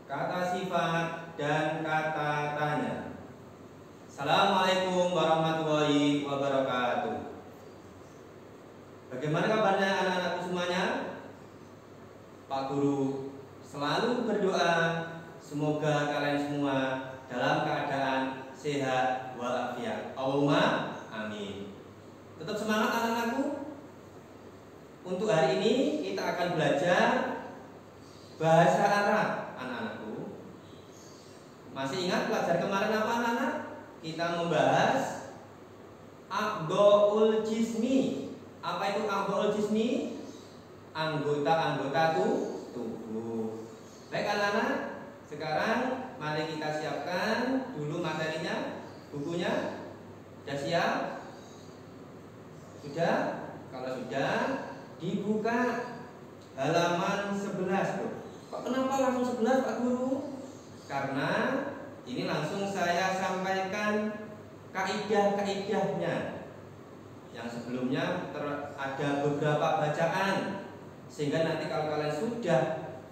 kata sifat, dan kata tanya. Assalamualaikum warahmatullahi wabarakatuh. Bagaimana kabarnya anak-anakku semuanya? Pak Guru selalu berdoa semoga kalian semua dalam keadaan sehat walafiat. Allahumma amin. Tetap semangat anak-anakku. Untuk hari ini kita akan belajar bahasa Arab, anak-anakku. Masih ingat pelajaran kemarin apa, anak-anak? Kita membahas a'dha'ul jismi. Apa itu a'dha'ul jismi? Anggota-anggota tubuh. Baik anak-anak, sekarang mari kita siapkan dulu materinya, bukunya. Sudah siap? Sudah? Kalau sudah, dibuka halaman 11 tuh. Kok kenapa langsung 11 Pak Guru? Karena ini langsung saya sampaikan kaidah-kaidahnya. Yang sebelumnya ada beberapa bacaan, sehingga nanti kalau kalian sudah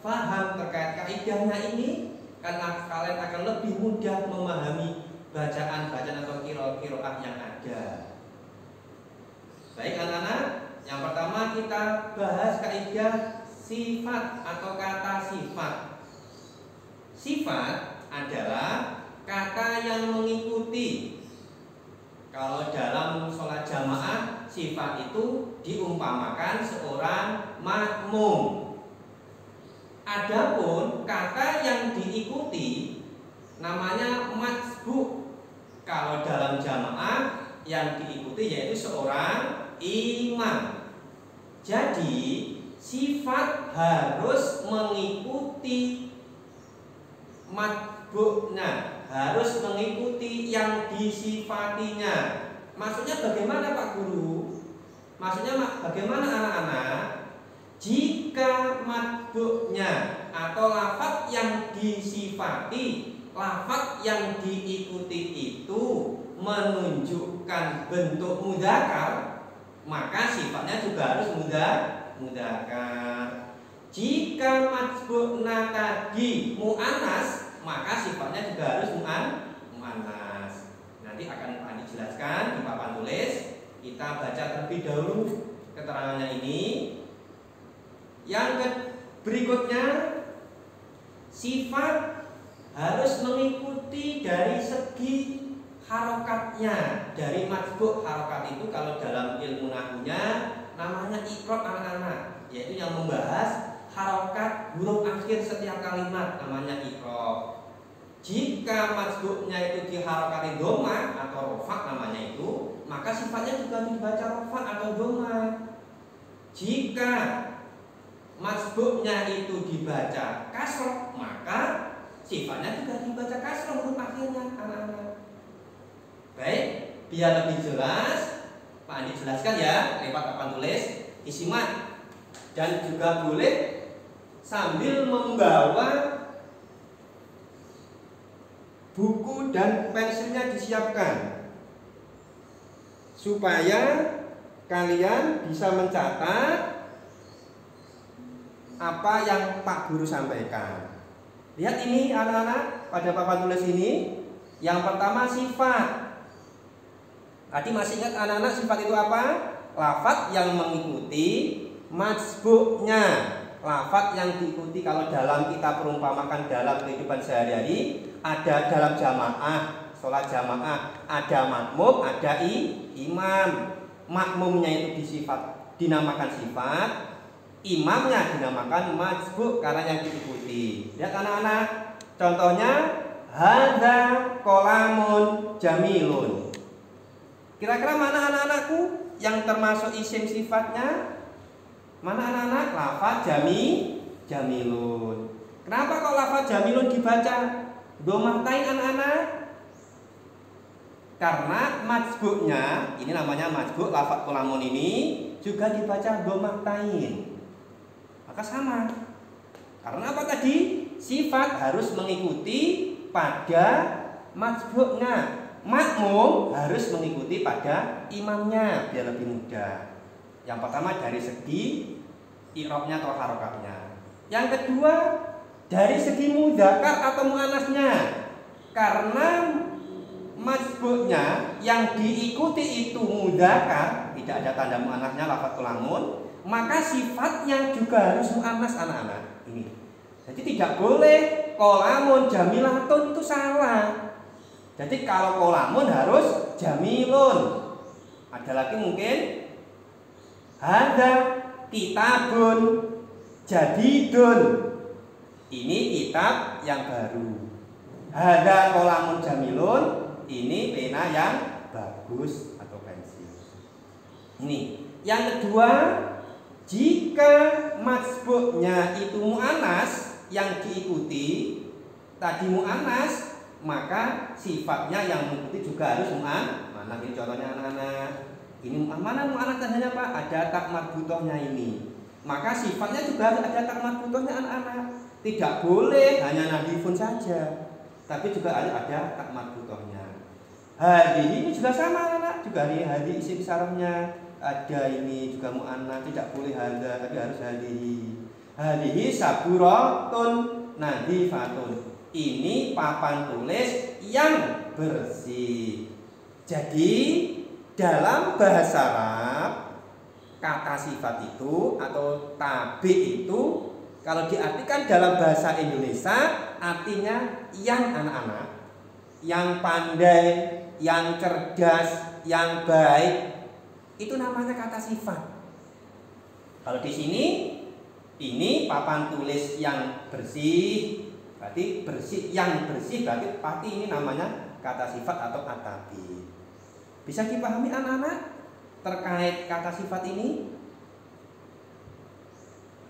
paham terkait kaidahnya ini, karena kalian akan lebih mudah memahami bacaan-bacaan atau qiraah yang ada. Baik anak-anak, yang pertama kita bahas kaidah sifat atau kata sifat. Sifat adalah kata yang mengikuti. Kalau dalam sholat jamaah, sifat itu diumpamakan seorang makmum. Adapun kata yang diikuti namanya matsbu'. Kalau dalam jamaah yang diikuti yaitu seorang imam. Jadi sifat harus mengikuti matbu'nya, harus mengikuti yang disifatinya. Maksudnya bagaimana Pak Guru? Maksudnya bagaimana anak-anak? Jika matbu'nya atau lafaz yang disifati, lafaz yang diikuti itu menunjukkan bentuk mudzakkar, maka sifatnya juga harus mudzakkar. Jika matbu'na tadi mu'annas, maka sifatnya juga harus mu'annas. Nanti akan dijelaskan di papan tulis. Kita baca terlebih dahulu keterangannya ini. Yang berikutnya, sifat harus mengikuti dari segi harokatnya. Dari matsbu' harokat itu kalau dalam ilmu nahwunya namanya i'rab anak-anak, yaitu yang membahas harokat huruf akhir setiap kalimat, namanya i'rab. Jika matsbu'nya itu diharokati dhamma atau rofa namanya itu, maka sifatnya juga dibaca rofa atau dhamma. Jika matsbu'nya itu dibaca kasroh, maka sifatnya juga dibaca kasroh huruf akhirnya, anak-anak. Baik, biar lebih jelas, Pak Andi jelaskan ya lewat papan tulis, disimak. Dan juga boleh sambil membawa buku dan pensilnya disiapkan, supaya kalian bisa mencatat apa yang Pak Guru sampaikan. Lihat ini anak-anak pada papan tulis ini. Yang pertama sifat. Tadi masih ingat anak-anak sifat itu apa? Lafaz yang mengikuti matsbu'nya. Lafaz yang diikuti kalau dalam kita perumpamakan dalam kehidupan sehari-hari, ada dalam jamaah, sholat jamaah, ada makmum, ada imam. Makmumnya itu dinamakan sifat, imamnya dinamakan matsbu' karena yang diikuti. Lihat anak-anak, contohnya hadza qalamun jamilun. Kira-kira mana anak-anakku yang termasuk isim sifatnya? Mana anak-anak? Lafaz jamilun. Kenapa kok lafaz jamilun dibaca dhammatain anak-anak? Karena matsbu'nya, ini namanya matsbu', lafaz qalamun ini juga dibaca dhammatain. Maka sama. Karena apa tadi? Sifat harus mengikuti pada matsbu'nya. Makmum harus mengikuti pada imamnya biar lebih mudah. Yang pertama dari segi i'rabnya atau harokatnya. Yang kedua Dari segi mudzakkar atau muannasnya, karena masbuknya yang diikuti itu mudzakkar, tidak ada tanda muannasnya lafadz lamun, maka sifatnya juga harus muannas anak-anak. Ini. Jadi tidak boleh qolamun jamilatun, itu salah. Jadi kalau qolamun harus jamilun. Ada lagi mungkin hadza kitabun jadidun. Ini kitab yang baru. Hadza qolamun jamilun, ini pena yang bagus atau pensil. Ini. Yang kedua, jika masbuknya itu muannas yang diikuti tadi muannas, maka sifatnya yang mengikuti juga harus muannas. Mana ini contohnya anak-anak? Ini mana muannas tandanya Pak? Ada tak marbutohnya ini. Maka sifatnya juga harus ada tak marbutohnya anak-anak. Tidak boleh hanya nadifun saja, tapi juga harus ada tak marbutohnya. Hadhihi ini juga sama anak-anak, juga hadhihi isim sarafnya. Ada ini juga mu'annas, tidak boleh hadza tapi harus hadhihi. Hadhihi saburatun nadifatun. Ini papan tulis yang bersih. Jadi dalam bahasa Arab kata sifat itu atau tabi itu kalau diartikan dalam bahasa Indonesia artinya yang anak-anak, yang pandai, yang cerdas, yang baik. Itu namanya kata sifat. Kalau di sini ini papan tulis yang bersih, berarti bersih, yang bersih berarti pasti ini namanya kata sifat atau atabi. Bisa dipahami anak-anak terkait kata sifat ini?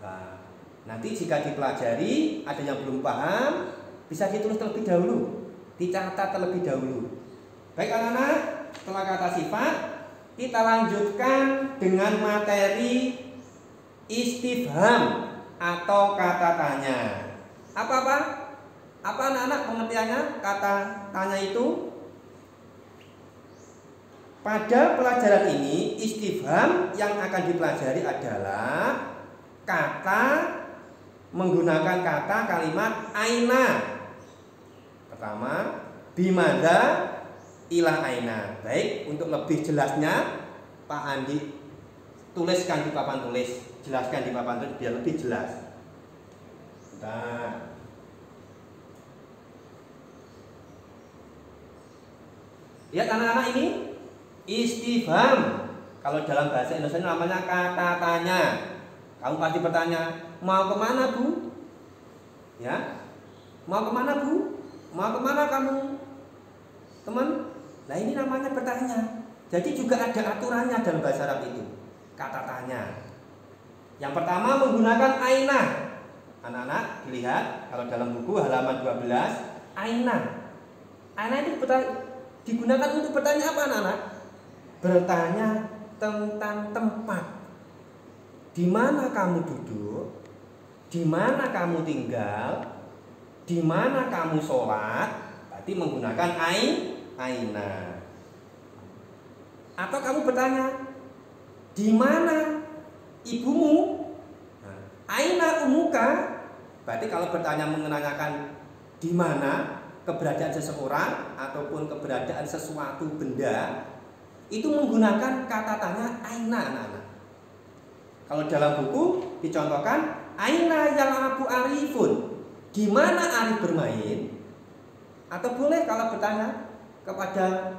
Nah, nanti jika dipelajari ada yang belum paham, bisa ditulis terlebih dahulu, dicatat terlebih dahulu. Baik anak-anak, setelah kata sifat kita lanjutkan dengan materi istifham atau kata tanya. Apa? Apa anak-anak pengertiannya kata tanya itu? Pada pelajaran ini istifham yang akan dipelajari adalah kata menggunakan kata kalimat aina. Pertama, bimadza ila aina. Baik, untuk lebih jelasnya Pak Andi tuliskan di papan tulis, jelaskan di papan tulis biar lebih jelas. Nah, lihat anak-anak ini istifham. Kalau dalam bahasa Indonesia namanya kata tanya. Kamu pasti bertanya, mau kemana Bu? Ya, mau kemana Bu? Mau kemana kamu, teman? Nah ini namanya bertanya. Jadi juga ada aturannya dalam bahasa Arab itu. Kata tanya. Yang pertama menggunakan aina. Anak-anak dilihat kalau dalam buku halaman 12, aina. Aina itu digunakan untuk bertanya apa anak-anak? Bertanya tentang tempat. Di mana kamu duduk? Di mana kamu tinggal? Di mana kamu sholat? Berarti menggunakan aina. Atau kamu bertanya, di mana ibumu? Aina umuka? Berarti kalau bertanya menanyakan di mana keberadaan seseorang ataupun keberadaan sesuatu benda, itu menggunakan kata tanya aina anak-anak. Kalau dalam buku dicontohkan aina yang Abu Arifun, di mana Arif bermain? Atau boleh kalau bertanya kepada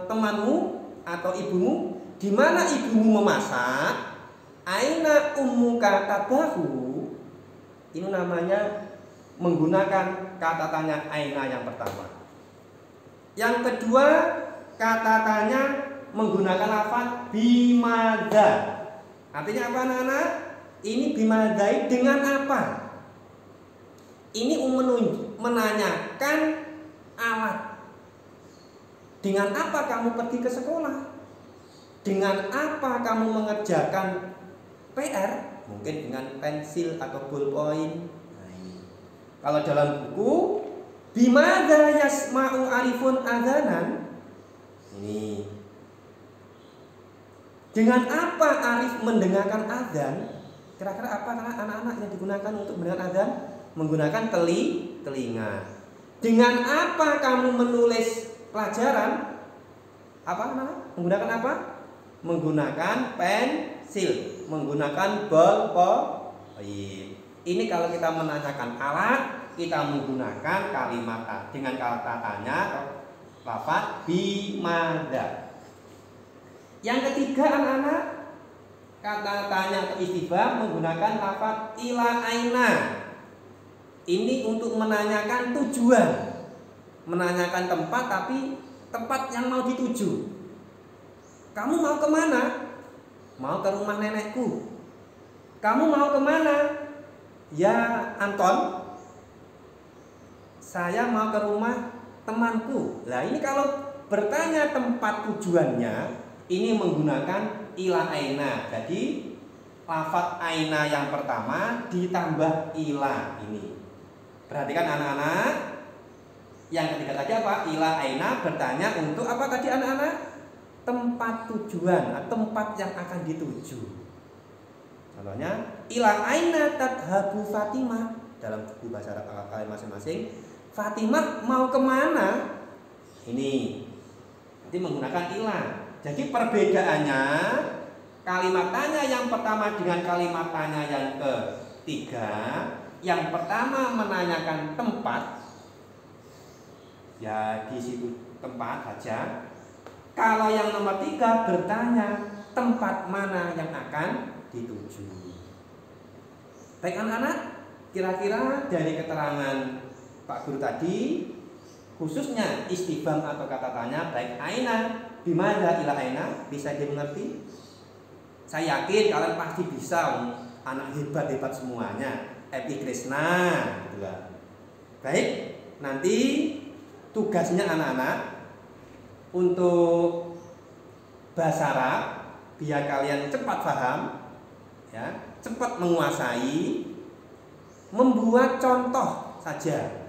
temanmu atau ibumu, di mana ibumu memasak? Aina ummuka tabahu. Ini namanya menggunakan kata tanya aina yang pertama. Yang kedua, kata tanya menggunakan lafaz bimadza. Artinya apa anak-anak? Ini bimadzai dengan apa? Ini menanyakan alat. Dengan apa kamu pergi ke sekolah? Dengan apa kamu mengerjakan PR? Mungkin dengan pensil atau ballpoint. Nah, ini. Kalau dalam buku bimadza yasma'u arifun adzanan. Ini. Dengan apa Arif mendengarkan azan? Kira-kira apa anak-anak yang digunakan untuk mendengar azan? Menggunakan telinga. Dengan apa kamu menulis pelajaran? Apa anak-anak? Menggunakan apa? Menggunakan pensil, menggunakan bolpoin. Ini kalau kita menanyakan alat, kita menggunakan kalimat dengan kata tanya atau lafaz bimada. Yang ketiga anak-anak, kata tanya atau istifham menggunakan lafaz ila aina. Ini untuk menanyakan tujuan, menanyakan tempat, tapi tempat yang mau dituju. Kamu mau kemana? Mau ke rumah nenekku. Kamu mau kemana? Ya Anton, saya mau ke rumah temanku. Nah ini kalau bertanya tempat tujuannya, ini menggunakan ila aina. Jadi lafaz aina yang pertama ditambah ila ini. Perhatikan anak-anak. Yang ketiga tadi apa? Ila aina bertanya untuk apa tadi anak-anak? Tempat tujuan atau tempat yang akan dituju. Contohnya ila aina tadhabu Fatimah. Dalam buku bahasa Arab kalian masing-masing, Fatimah mau kemana? Ini nanti menggunakan ila. Jadi perbedaannya kalimat tanya yang pertama dengan kalimat tanya yang ketiga. Yang pertama menanyakan tempat, ya di situ tempat saja. Kalau yang nomor 3 bertanya tempat mana yang akan dituju. Baik anak-anak, kira-kira dari keterangan Pak Guru tadi, khususnya istifham atau kata tanya baik aina, bimada, ila aina, bisa dimengerti? Saya yakin kalian pasti bisa, anak hebat-hebat semuanya. Epi Krishna gitu lah. Baik, nanti tugasnya anak-anak untuk bahasa Arab biar kalian cepat paham, ya, cepat menguasai, membuat contoh saja.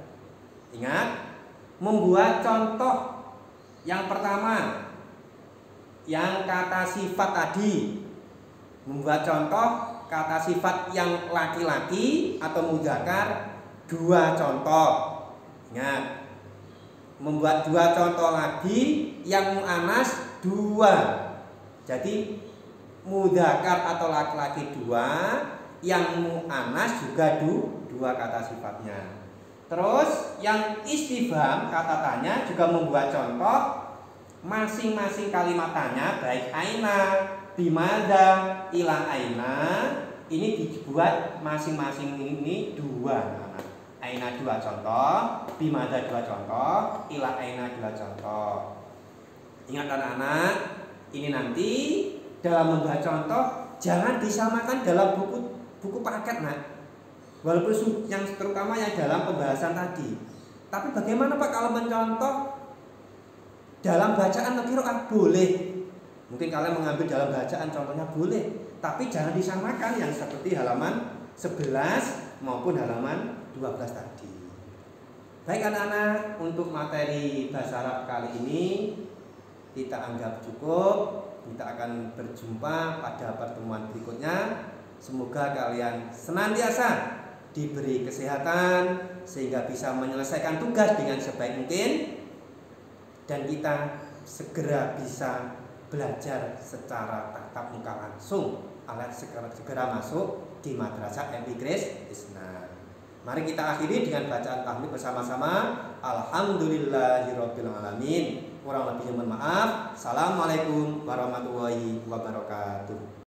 Ingat, membuat contoh. Yang pertama, yang kata sifat tadi, membuat contoh kata sifat yang laki-laki atau mudzakkar 2 contoh. Ingat, membuat 2 contoh lagi yang muannas 2. Jadi mudzakkar atau laki-laki 2, yang muannas juga 2 kata sifatnya. Terus yang istifham kata tanya juga membuat contoh masing-masing kalimat tanya baik aina, bimada, ila aina, ini dibuat masing-masing ini 2. Aina 2 contoh, bimada 2 contoh, ila aina 2 contoh. Ingat anak-anak, ini nanti dalam membuat contoh jangan disamakan dalam buku paket, nak. Walaupun yang terutama yang dalam pembahasan tadi. Tapi bagaimana Pak kalau mencontoh dalam bacaan qiraah? Boleh. Mungkin kalian mengambil dalam bacaan contohnya boleh, tapi jangan disamakan yang seperti halaman 11 maupun halaman 12 tadi. Baik anak-anak, untuk materi bahasa Arab kali ini kita anggap cukup. Kita akan berjumpa pada pertemuan berikutnya. Semoga kalian senantiasa diberi kesehatan sehingga bisa menyelesaikan tugas dengan sebaik mungkin, dan kita segera bisa belajar secara tatap muka langsung alias segera masuk di Madrasah Epi Krishna. Mari kita akhiri dengan bacaan tahmid bersama-sama. Alhamdulillahirabbil alamin. Kurang lebihnya mohon maaf. Assalamualaikum warahmatullahi wabarakatuh.